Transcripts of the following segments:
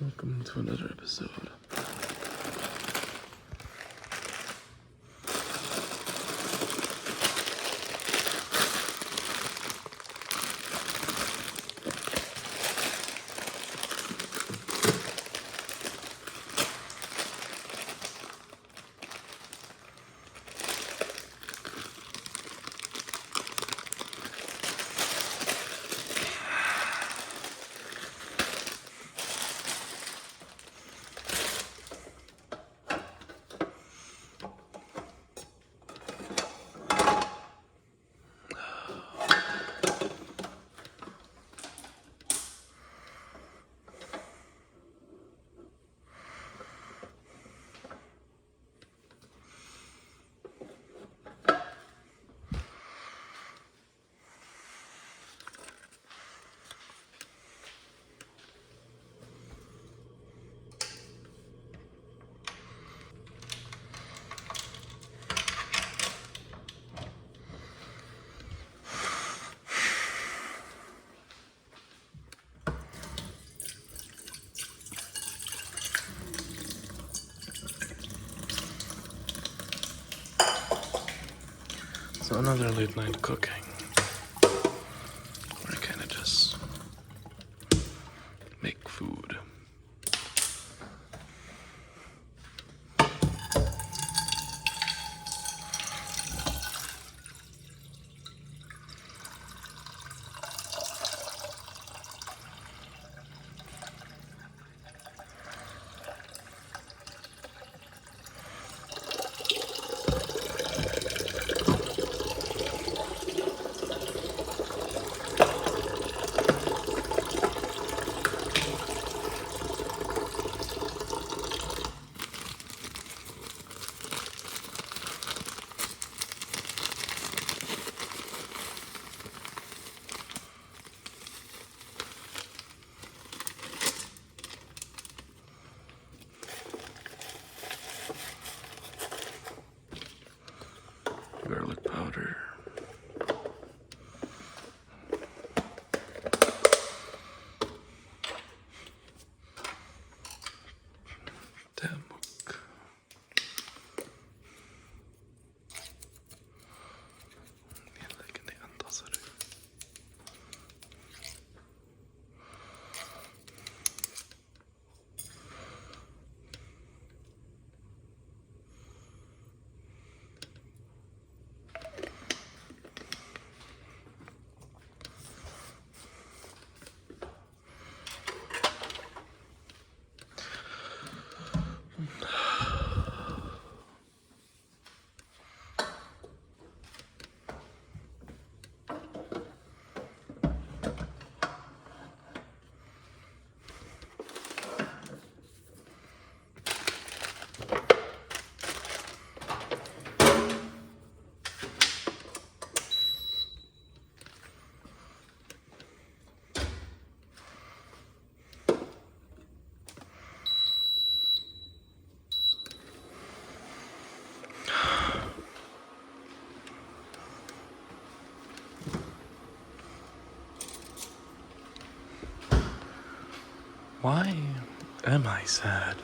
Welcome to another episode. So another late night cooking. Where I kinda just make food. Garlic powder. Tamuk. Jällegi antasar. Why am I sad?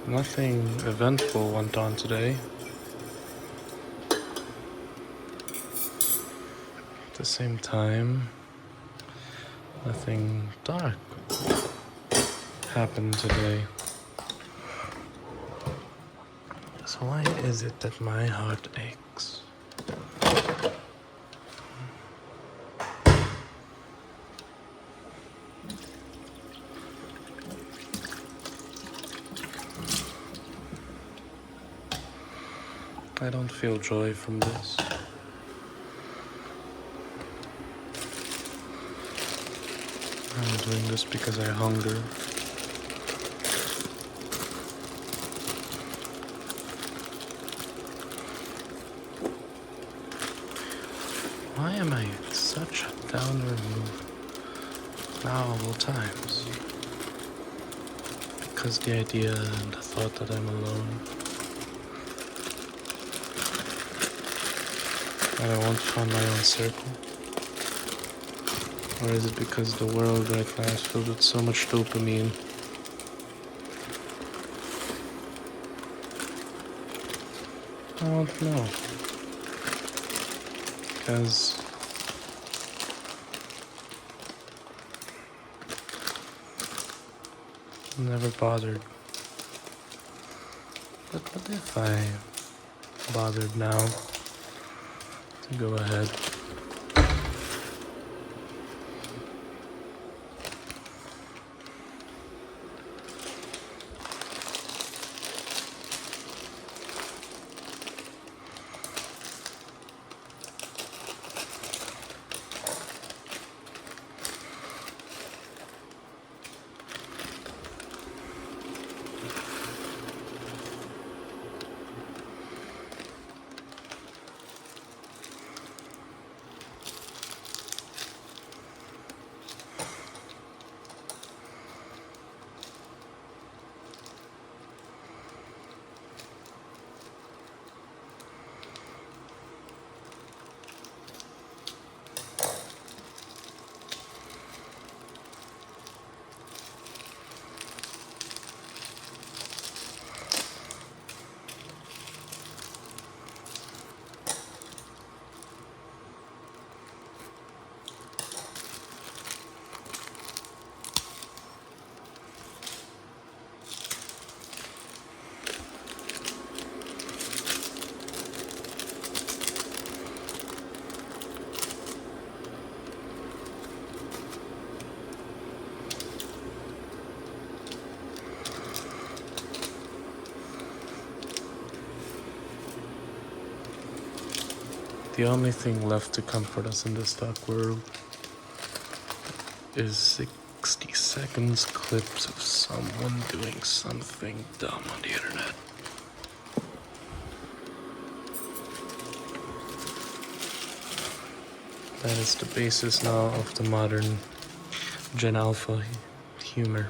Nothing eventful went on today. At the same time, nothing dark happened today. So why is it that my heart aches? I don't feel joy from this. I'm doing this because I hunger. Why am I in such a downward mood now of all times? Because the idea and the thought that I'm alone. That I won't find my own circle. Or is it because the world right now is filled with so much dopamine? I don't know. Because I'm never bothered. But what if I bothered now to go ahead? The only thing left to comfort us in this dark world is 60 seconds clips of someone doing something dumb on the internet. That is the basis now of the modern Gen Alpha humor.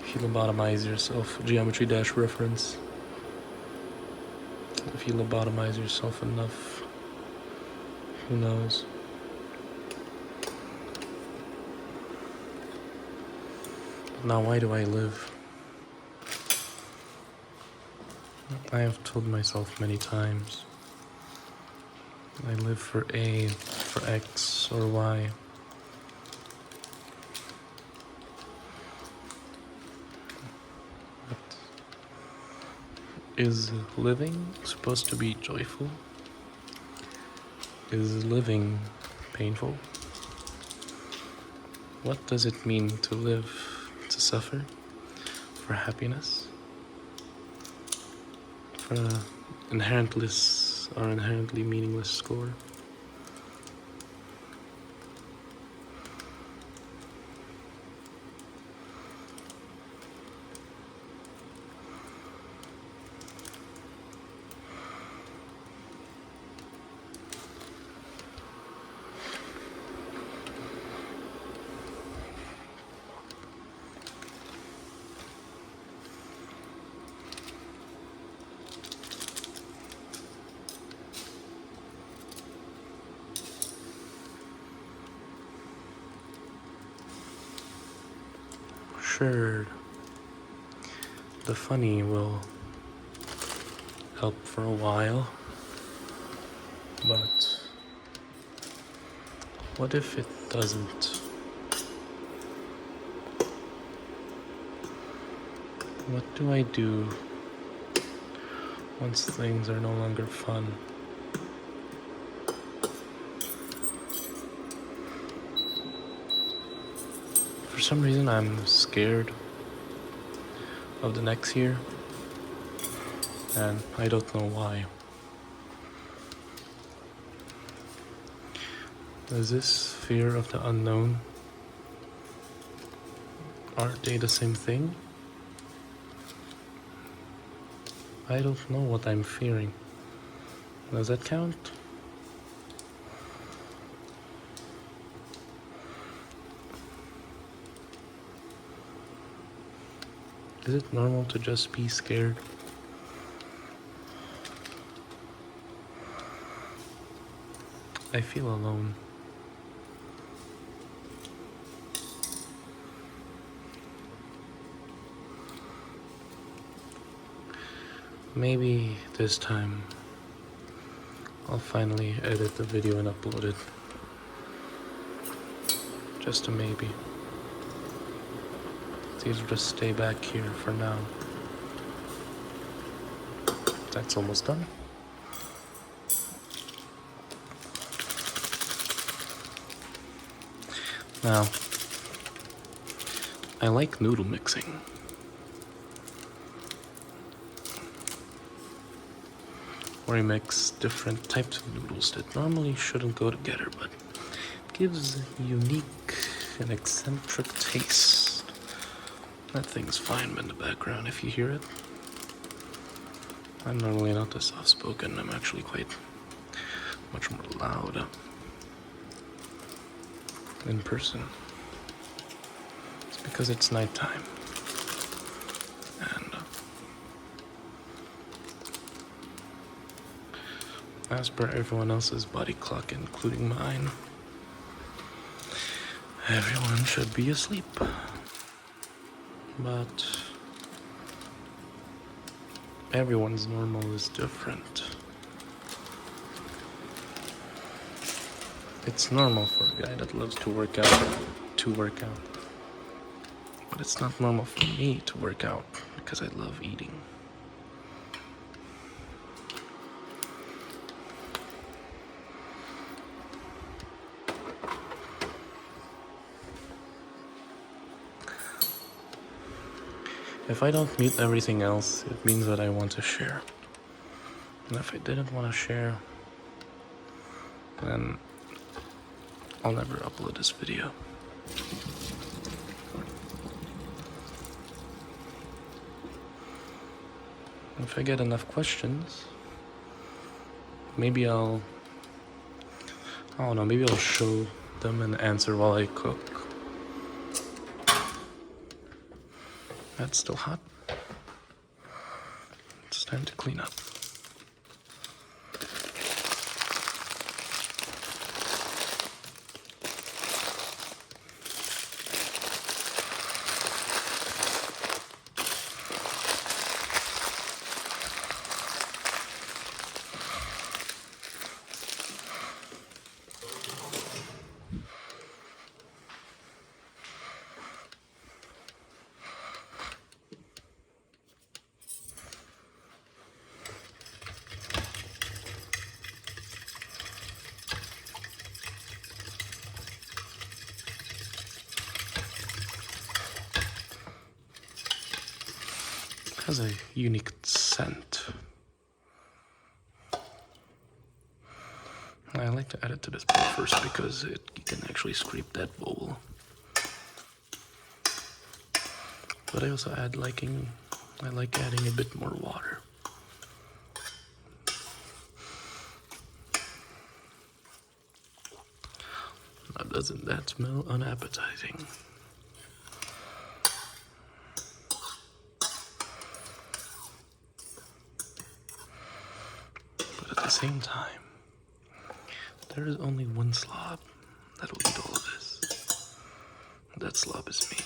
If you lobotomize yourself, geometry dash reference. If you lobotomize yourself enough, who knows? But now why do I live? I have told myself many times, I live for A, for X, or Y. But is living supposed to be joyful? Is living painful? What does it mean to live? To suffer? For happiness? For an inherentless or inherently meaningless score? Sure, the funny will help for a while, but what if it doesn't? What do I do once things are no longer fun? For some reason, I'm scared of the next year, and I don't know why. Is this fear of the unknown? Aren't they the same thing? I don't know what I'm fearing. Does that count? Is it normal to just be scared? I feel alone. Maybe this time I'll finally edit the video and upload it. Just a maybe. It's easier to stay back here for now. That's almost done. Now, I like noodle mixing. Where you mix different types of noodles that normally shouldn't go together, but gives a unique and eccentric taste. That thing's fine in the background if you hear it. I'm normally not this soft-spoken. I'm actually quite much more loud in person. It's because it's nighttime. And as per everyone else's body clock, including mine, everyone should be asleep. But everyone's normal is different. It's normal for a guy that loves to work out. But it's not normal for me to work out because I love eating. If I don't meet everything else, it means that I want to share. And if I didn't want to share, then I'll never upload this video. If I get enough questions, maybe I don't know, maybe I'll show them and answer while I cook. That's still hot. It's time to clean up. Has a unique scent. I like to add it to this bowl first because you can actually scrape that bowl. But I also I like adding a bit more water. Now doesn't that smell unappetizing? At the same time, there is only one slob that will eat all of this. That slob is me.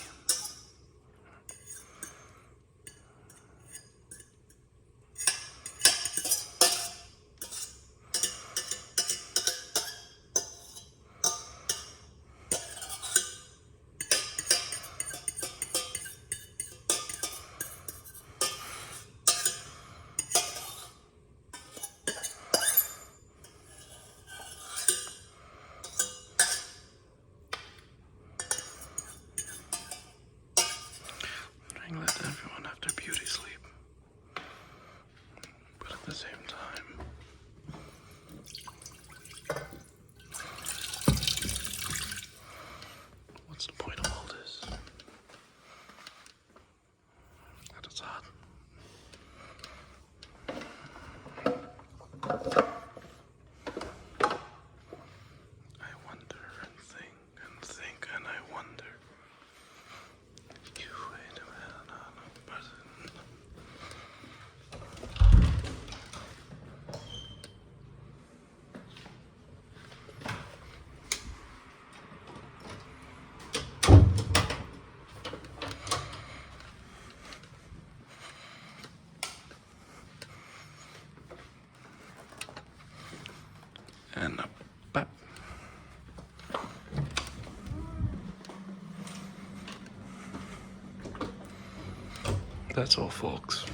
and a bap. That's all, folks.